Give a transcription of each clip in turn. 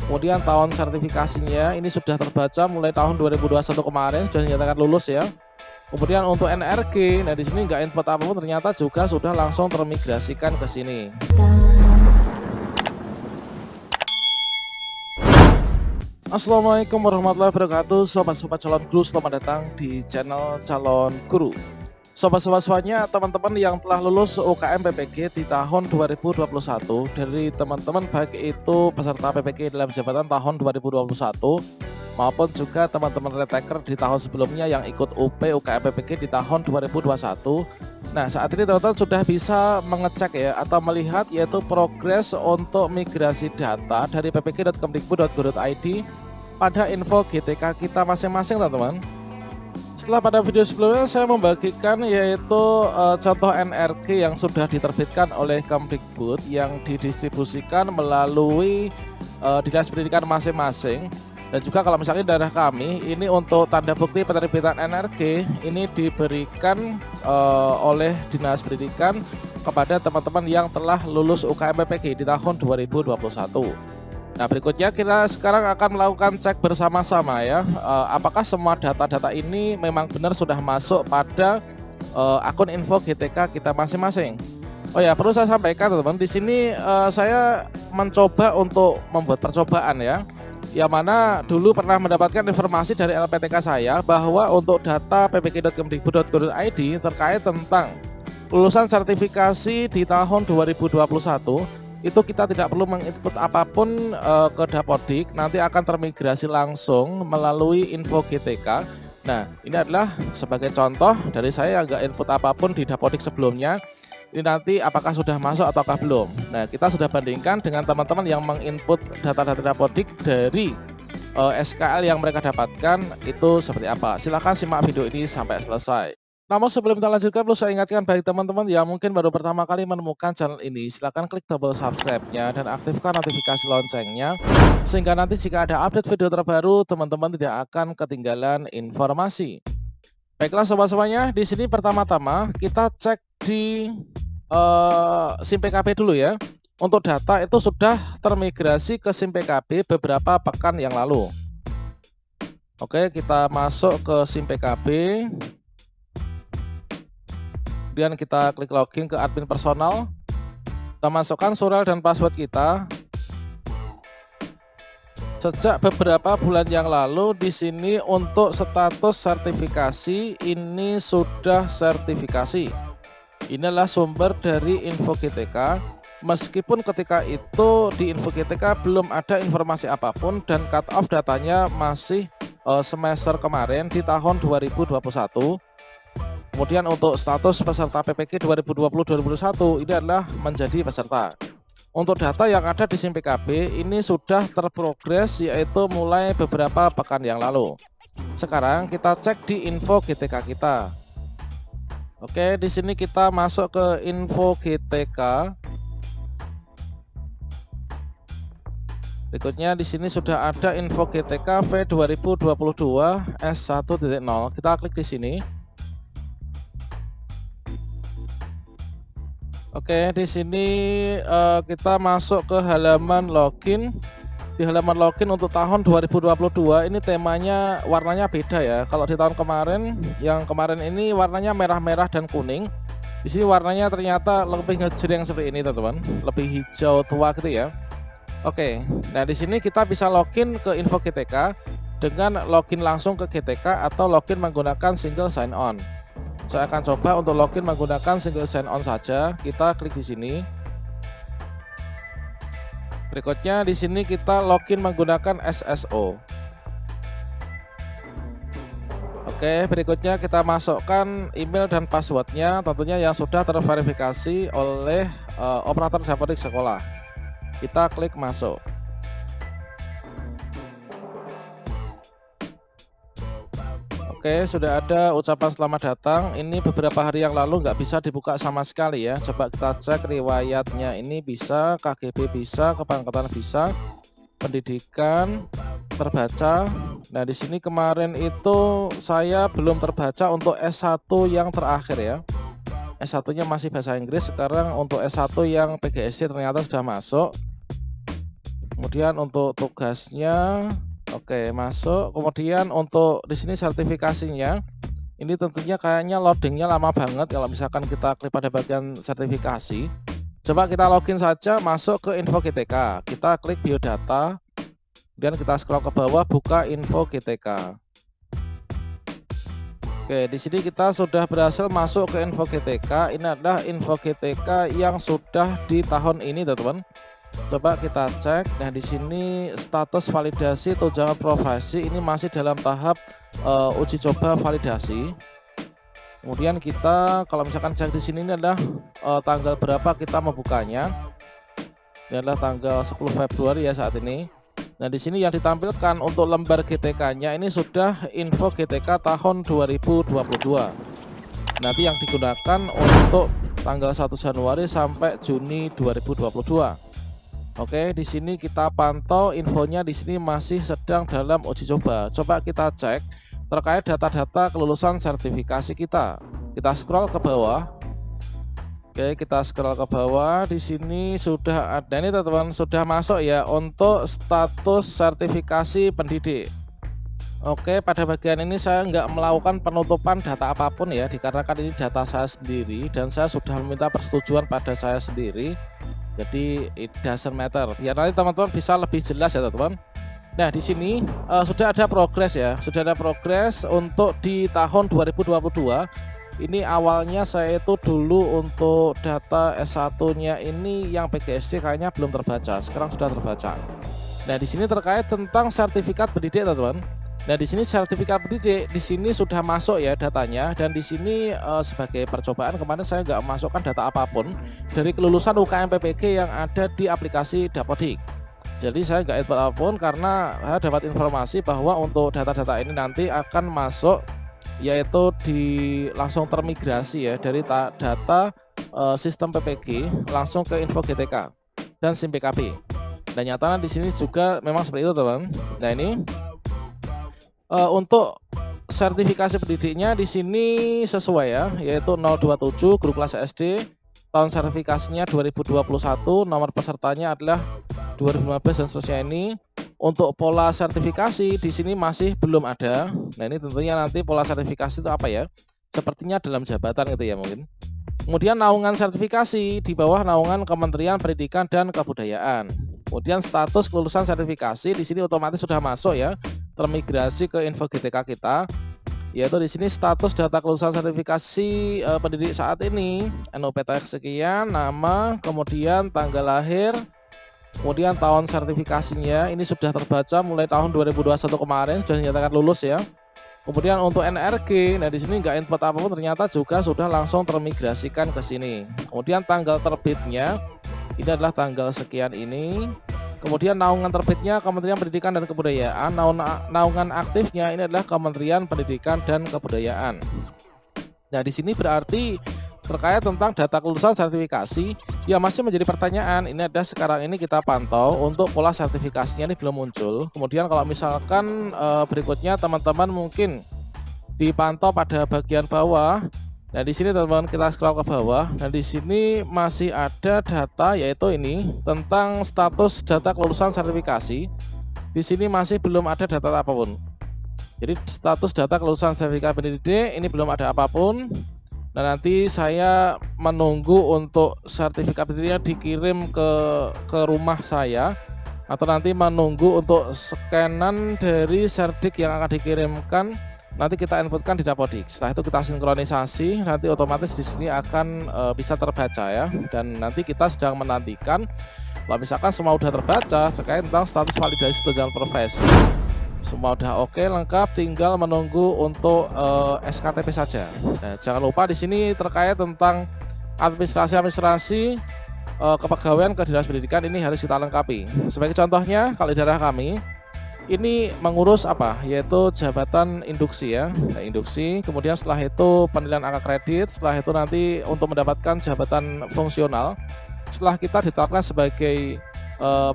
Kemudian tahun sertifikasinya ini sudah terbaca mulai tahun 2021 kemarin sudah dinyatakan lulus ya. Kemudian untuk NRG, nah di sini nggak input apapun, ternyata juga sudah langsung termigrasikan ke sini. Assalamualaikum warahmatullahi wabarakatuh, sobat-sobat calon guru, selamat datang di channel Calon Guru. Sobat-sobat semuanya, teman-teman yang telah lulus UKM PPG di tahun 2021, dari teman-teman baik itu peserta PPG dalam jabatan tahun 2021 maupun juga teman-teman retaker di tahun sebelumnya yang ikut UP UKM PPG di tahun 2021. Nah, saat ini teman-teman sudah bisa mengecek ya atau melihat yaitu progres untuk migrasi data dari ppg.kemdikbud.go.id pada info GTK kita masing-masing, teman-teman. Setelah pada video sebelumnya saya membagikan yaitu contoh NRG yang sudah diterbitkan oleh Kemdikbud yang didistribusikan melalui dinas pendidikan masing-masing. Dan juga kalau misalnya daerah kami ini untuk tanda bukti penerbitan NRG ini diberikan oleh dinas pendidikan kepada teman-teman yang telah lulus UKM PPG di tahun 2021. Nah, berikutnya kita sekarang akan melakukan cek bersama-sama ya, apakah semua data-data ini memang benar sudah masuk pada akun info GTK kita masing-masing. Oh ya, perlu saya sampaikan teman-teman, di sini saya mencoba untuk membuat percobaan ya, yang mana dulu pernah mendapatkan informasi dari LPTK saya bahwa untuk data ppg.kemdikbud.go.id terkait tentang lulusan sertifikasi di tahun 2021 itu kita tidak perlu menginput apapun ke Dapodik, nanti akan termigrasi langsung melalui info GTK. Nah, ini adalah sebagai contoh dari saya yang nggak input apapun di Dapodik sebelumnya. Ini nanti apakah sudah masuk ataukah belum. Nah, kita sudah bandingkan dengan teman-teman yang menginput data-data Dapodik dari SKL yang mereka dapatkan itu seperti apa. Silahkan simak video ini sampai selesai. Namun sebelum kita lanjutkan, perlu saya ingatkan bagi teman-teman yang mungkin baru pertama kali menemukan channel ini, silahkan klik tombol subscribe-nya dan aktifkan notifikasi loncengnya, sehingga nanti jika ada update video terbaru, teman-teman tidak akan ketinggalan informasi. Baiklah sobat semuanya, di sini pertama-tama kita cek di SIM PKB dulu ya. Untuk data itu sudah termigrasi ke SIM PKB beberapa pekan yang lalu. Oke, kita masuk ke SIM PKB. Kemudian kita klik login ke admin personal. Kita masukkan surel dan password kita. Sejak beberapa bulan yang lalu di sini untuk status sertifikasi ini sudah sertifikasi. Inilah sumber dari info GTK. Meskipun ketika itu di info GTK belum ada informasi apapun dan cut off datanya masih semester kemarin di tahun 2021. Kemudian untuk status peserta PPG 2020-2021 ini adalah menjadi peserta. Untuk data yang ada di SIM PKB ini sudah terprogres yaitu mulai beberapa pekan yang lalu. Sekarang kita cek di info GTK kita. Oke, di sini kita masuk ke info GTK. Berikutnya di sini sudah ada info GTK V 2022 S1.0. Kita klik di sini. Oke, di sini kita masuk ke halaman login. Di halaman login untuk tahun 2022 ini temanya warnanya beda ya. Kalau di tahun kemarin, yang kemarin ini warnanya merah-merah dan kuning. Di sini warnanya ternyata lebih ngejreng seperti ini, teman-teman. Lebih hijau tua gitu ya. Oke, nah di sini kita bisa login ke info GTK dengan login langsung ke GTK atau login menggunakan single sign on. Saya akan coba untuk login menggunakan single sign on saja. Kita klik di sini. Berikutnya di sini kita login menggunakan SSO. Oke, berikutnya kita masukkan email dan passwordnya, tentunya yang sudah terverifikasi oleh operator Dapodik sekolah. Kita klik masuk. Oke, sudah ada ucapan selamat datang. Ini beberapa hari yang lalu nggak bisa dibuka sama sekali ya. Coba kita cek riwayatnya, ini bisa, KGB bisa, kebangkatan bisa, pendidikan terbaca. Nah, di sini kemarin itu saya belum terbaca untuk S1 yang terakhir ya. S1-nya masih bahasa Inggris. Sekarang untuk S1 yang PGSD ternyata sudah masuk. Kemudian untuk tugasnya, oke, masuk. Kemudian untuk di sini sertifikasinya, ini tentunya kayaknya loadingnya lama banget kalau misalkan kita klik pada bagian sertifikasi. Coba kita login saja, masuk ke info GTK, kita klik biodata, kemudian kita scroll ke bawah, buka info GTK. Oke, di sini kita sudah berhasil masuk ke info GTK. Ini adalah info GTK yang sudah di tahun ini, teman-teman. Coba kita cek. Nah, di sini status validasi tunjangan profesi ini masih dalam tahap uji coba validasi. Kemudian kita kalau misalkan cek di sini, ini adalah tanggal berapa kita membukanya. Ini adalah tanggal 10 Februari ya saat ini. Nah, di sini yang ditampilkan untuk lembar GTK-nya ini sudah info GTK tahun 2022. Nanti yang digunakan untuk tanggal 1 Januari sampai Juni 2022. Oke, di sini kita pantau infonya di sini masih sedang dalam uji coba. Coba kita cek terkait data-data kelulusan sertifikasi kita. Kita scroll ke bawah. Oke, kita scroll ke bawah. Di sini sudah ada ini, teman-teman, sudah masuk ya untuk status sertifikasi pendidik. Oke, pada bagian ini saya nggak melakukan penutupan data apapun ya, dikarenakan ini data saya sendiri dan saya sudah meminta persetujuan pada saya sendiri. Jadi it doesn't matter. Biar nanti teman-teman bisa lebih jelas ya, teman-teman. Nah, di sini sudah ada progres ya, sudah ada progres untuk di tahun 2022. Ini awalnya saya itu dulu untuk data S1-nya ini yang PGSD kayaknya belum terbaca, sekarang sudah terbaca. Nah, di sini terkait tentang sertifikat pendidik, teman-teman. Nah, di sini sertifikat pendidik di sini sudah masuk ya datanya, dan di sini sebagai percobaan kemarin saya nggak masukkan data apapun dari kelulusan UKM PPG yang ada di aplikasi Dapodik. Jadi saya nggak input apapun karena saya dapat informasi bahwa untuk data-data ini nanti akan masuk yaitu langsung termigrasi ya dari data sistem PPG langsung ke info GTK dan SIM PKB. Dan nyatanya di sini juga memang seperti itu, teman. Nah, ini untuk sertifikasi pendidiknya di sini sesuai ya, yaitu 027 guru kelas SD, tahun sertifikasinya 2021, nomor pesertanya adalah 2015 dan seterusnya ini. Untuk pola sertifikasi di sini masih belum ada. Nah, ini tentunya nanti pola sertifikasi itu apa ya? Sepertinya dalam jabatan gitu ya mungkin. Kemudian naungan sertifikasi di bawah naungan Kementerian Pendidikan dan Kebudayaan. Kemudian status kelulusan sertifikasi di sini otomatis sudah masuk ya, termigrasi ke info GTK kita. Yaitu di sini status data kelulusan sertifikasi pendidik saat ini, NUPTX sekian, nama, kemudian tanggal lahir, kemudian tahun sertifikasinya ini sudah terbaca mulai tahun 2021 kemarin sudah dinyatakan lulus ya. Kemudian untuk NRG, nah di sini nggak input apapun, ternyata juga sudah langsung termigrasikan ke sini. Kemudian tanggal terbitnya ini adalah tanggal sekian ini. Kemudian naungan terbitnya Kementerian Pendidikan dan Kebudayaan, naungan aktifnya ini adalah Kementerian Pendidikan dan Kebudayaan. Nah, di sini berarti terkait tentang data kelulusan sertifikasi ya masih menjadi pertanyaan. Ini ada sekarang ini kita pantau untuk pola sertifikasinya ini belum muncul. Kemudian kalau misalkan berikutnya teman-teman mungkin dipantau pada bagian bawah. Nah, di sini teman-teman kita scroll ke bawah. Nah, di sini masih ada data yaitu ini tentang status data kelulusan sertifikasi. Di sini masih belum ada data apapun. Jadi status data kelulusan sertifikat pendidik ini belum ada apapun. Nah, nanti saya menunggu untuk sertifikat pendidiknya dikirim ke rumah saya, atau nanti menunggu untuk scanan dari serdik yang akan dikirimkan. Nanti kita inputkan di Dapodik. Setelah itu kita sinkronisasi, nanti otomatis di sini akan bisa terbaca ya. Dan nanti kita sedang menantikan kalau misalkan semua sudah terbaca terkait tentang status validasi tunjangan profesi. Semua udah oke, lengkap, tinggal menunggu untuk SKTP saja. Nah, jangan lupa di sini terkait tentang administrasi kepegawaian ke Dinas Pendidikan ini harus kita lengkapi. Sebagai contohnya, kalau di daerah kami ini mengurus apa? Yaitu jabatan induksi ya. Nah, induksi, kemudian setelah itu penilaian angka kredit, setelah itu nanti untuk mendapatkan jabatan fungsional. Setelah kita ditetapkan sebagai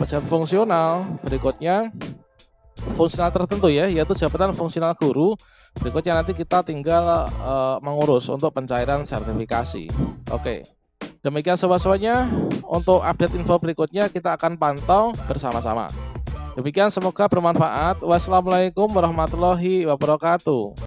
pejabat fungsional, berikutnya fungsional tertentu ya, yaitu jabatan fungsional guru. Berikutnya nanti kita tinggal mengurus untuk pencairan sertifikasi. Oke. Demikian sobat-sobatnya, untuk update info berikutnya kita akan pantau bersama-sama. Demikian, semoga bermanfaat. Wassalamualaikum warahmatullahi wabarakatuh.